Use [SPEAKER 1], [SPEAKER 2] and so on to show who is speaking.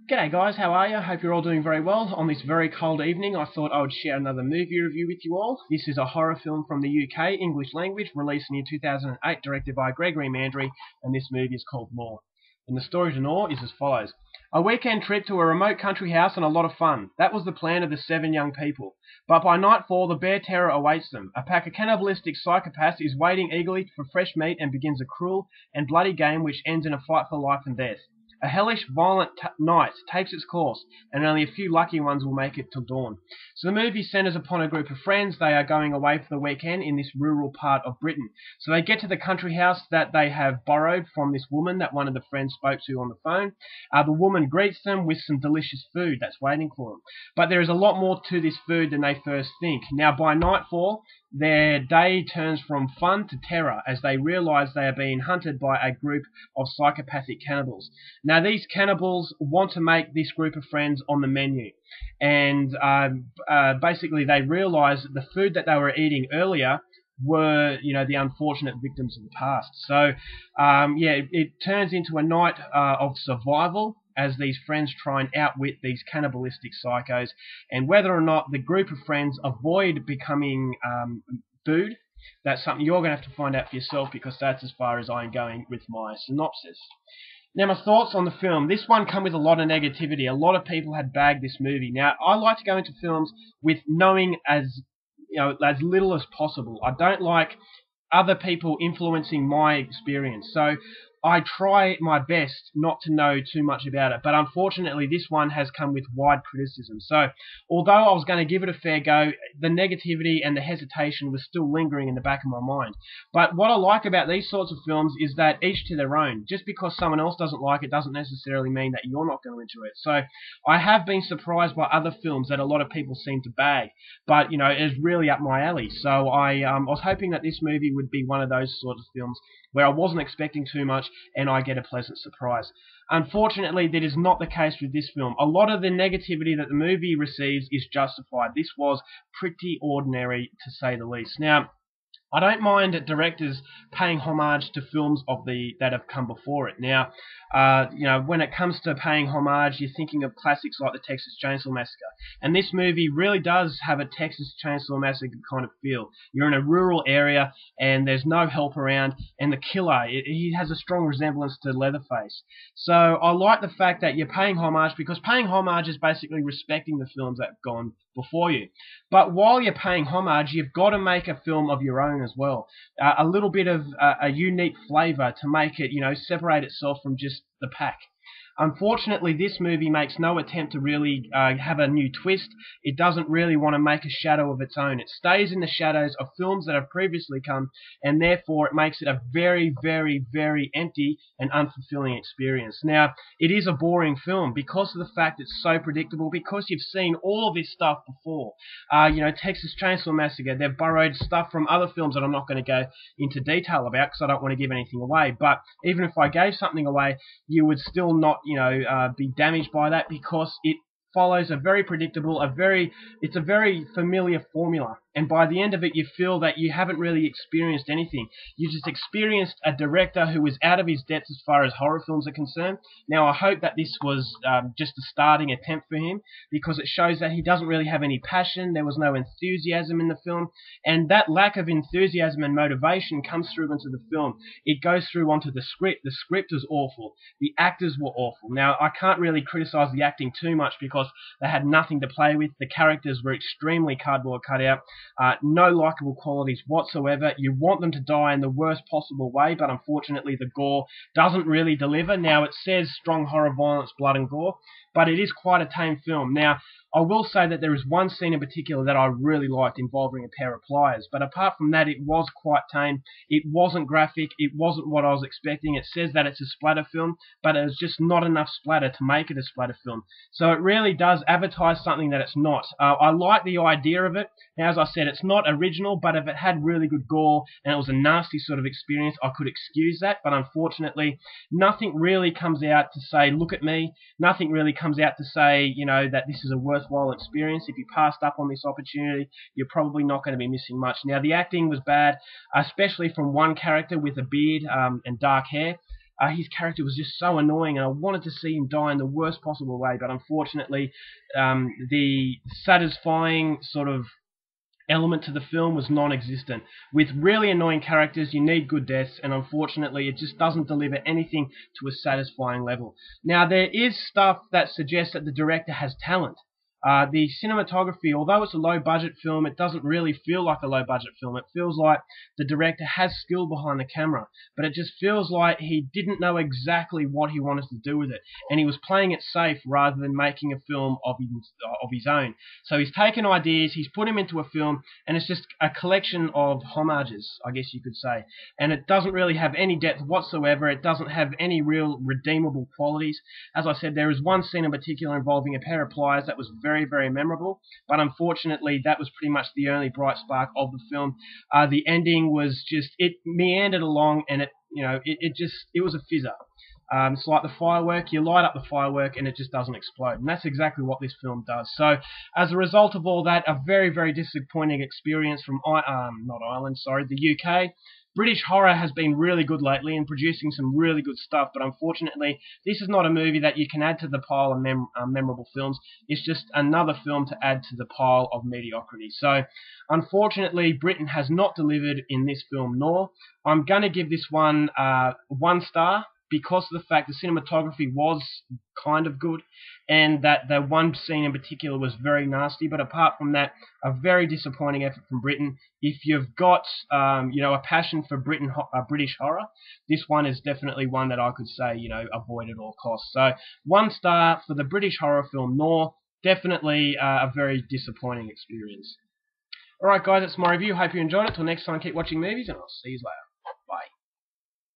[SPEAKER 1] G'day guys, how are you? Hope you're all doing very well. On this very cold evening, I thought I would share another movie review with you all. This is a horror film from the UK, English language, released in 2008, directed by Gregory Mandry, and this movie is called Gnaw. And the story to Gnaw is as follows. A weekend trip to a remote country house and a lot of fun. That was the plan of the 7 young people. But by nightfall, the bare terror awaits them. A pack of cannibalistic psychopaths is waiting eagerly for fresh meat and begins a cruel and bloody game which ends in a fight for life and death. A hellish, violent night takes its course, and only a few lucky ones will make it till dawn. So the movie centres upon a group of friends. They are going away for the weekend in this rural part of Britain. So they get to the country house that they have borrowed from this woman that one of the friends spoke to on the phone. The woman greets them with some delicious food that's waiting for them. But there is a lot more to this food than they first think. Now, by nightfall, their day turns from fun to terror as they realise they are being hunted by a group of psychopathic cannibals. Now, these cannibals want to make this group of friends on the menu. And basically they realise that the food that they were eating earlier were, the unfortunate victims of the past. So, it turns into a night of survival as these friends try and outwit these cannibalistic psychos, and whether or not the group of friends avoid becoming food, that's something you're going to have to find out for yourself, because that's as far as I'm going with my synopsis. Now, my thoughts on the film. This one come with a lot of negativity. A lot of people had bagged this movie. Now, I like to go into films with knowing as little as possible. I don't like other people influencing my experience. So I try my best not to know too much about it, but unfortunately this one has come with wide criticism. So although I was going to give it a fair go, the negativity and the hesitation was still lingering in the back of my mind. But what I like about these sorts of films is that each to their own. Just because someone else doesn't like it doesn't necessarily mean that you're not going to enjoy it. So I have been surprised by other films that a lot of people seem to bag, but it is really up my alley. So I was hoping that this movie would be one of those sorts of films where I wasn't expecting too much and I get a pleasant surprise. Unfortunately, that is not the case with this film. A lot of the negativity that the movie receives is justified. This was pretty ordinary, to say the least. Now, I don't mind directors paying homage to films that have come before it. Now, when it comes to paying homage, you're thinking of classics like the Texas Chainsaw Massacre. And this movie really does have a Texas Chainsaw Massacre kind of feel. You're in a rural area, and there's no help around, and the killer, he has a strong resemblance to Leatherface. So I like the fact that you're paying homage, because paying homage is basically respecting the films that have gone before you. But while you're paying homage, you've got to make a film of your own as well. A little bit of a unique flavour to make it, separate itself from just the pack. Unfortunately, this movie makes no attempt to really have a new twist. It doesn't really want to make a shadow of its own. It stays in the shadows of films that have previously come, and therefore it makes it a very, very, very empty and unfulfilling experience. Now, it is a boring film because of the fact it's so predictable, because you've seen all of this stuff before. Texas Chainsaw Massacre, they've borrowed stuff from other films that I'm not going to go into detail about because I don't want to give anything away. But even if I gave something away, you would still not be damaged by that, because it follows a very predictable, it's a very familiar formula. And by the end of it, you feel that you haven't really experienced anything. You just experienced a director who was out of his depth as far as horror films are concerned. Now, I hope that this was just a starting attempt for him, because it shows that he doesn't really have any passion. There was no enthusiasm in the film. And that lack of enthusiasm and motivation comes through into the film. It goes through onto the script. The script is awful. The actors were awful. Now, I can't really criticize the acting too much because they had nothing to play with. The characters were extremely cardboard cutout. No likable qualities whatsoever. You want them to die in the worst possible way, but unfortunately the gore doesn't really deliver. Now, it says strong horror, violence, blood and gore, but it is quite a tame film. Now, I will say that there is one scene in particular that I really liked, involving a pair of pliers, but apart from that, it was quite tame. It wasn't graphic. It wasn't what I was expecting. It says that it's a splatter film, but it was just not enough splatter to make it a splatter film. So it really does advertise something that it's not. I like the idea of it. Now, as I said, it's not original, but if it had really good gore and it was a nasty sort of experience, I could excuse that. But unfortunately, nothing really comes out to say, look at me. Nothing really comes out to say, that this is a worthwhile experience. If you passed up on this opportunity, you're probably not going to be missing much. Now, the acting was bad, especially from one character with a beard and dark hair. His character was just so annoying, and I wanted to see him die in the worst possible way, but unfortunately, the satisfying sort of element to the film was non-existent. With really annoying characters, you need good deaths, and unfortunately, it just doesn't deliver anything to a satisfying level. Now, there is stuff that suggests that the director has talent. The cinematography, although it's a low-budget film, it doesn't really feel like a low-budget film. It feels like the director has skill behind the camera, but it just feels like he didn't know exactly what he wanted to do with it, and he was playing it safe rather than making a film of his own. So he's taken ideas, he's put them into a film, and it's just a collection of homages, I guess you could say. And it doesn't really have any depth whatsoever. It doesn't have any real redeemable qualities. As I said, there is one scene in particular involving a pair of pliers that was very, very memorable, but unfortunately that was pretty much the only bright spark of the film. The ending was just, it meandered along, and it was a fizzer. It's like the firework. You light up the firework and it just doesn't explode. And that's exactly what this film does. So, as a result of all that, a very, very disappointing experience from the UK. British horror has been really good lately and producing some really good stuff, but unfortunately, this is not a movie that you can add to the pile of memorable films. It's just another film to add to the pile of mediocrity. So, unfortunately, Britain has not delivered in this film, Gnaw. I'm going to give this one 1 star, because of the fact the cinematography was kind of good, and that the one scene in particular was very nasty. But apart from that, a very disappointing effort from Britain. If you've got a passion for British horror, this one is definitely one that I could say avoid at all costs. So 1 star for the British horror film Gnaw. Definitely a very disappointing experience. Alright guys, that's my review. Hope you enjoyed it. Till next time, keep watching movies, and I'll see you later.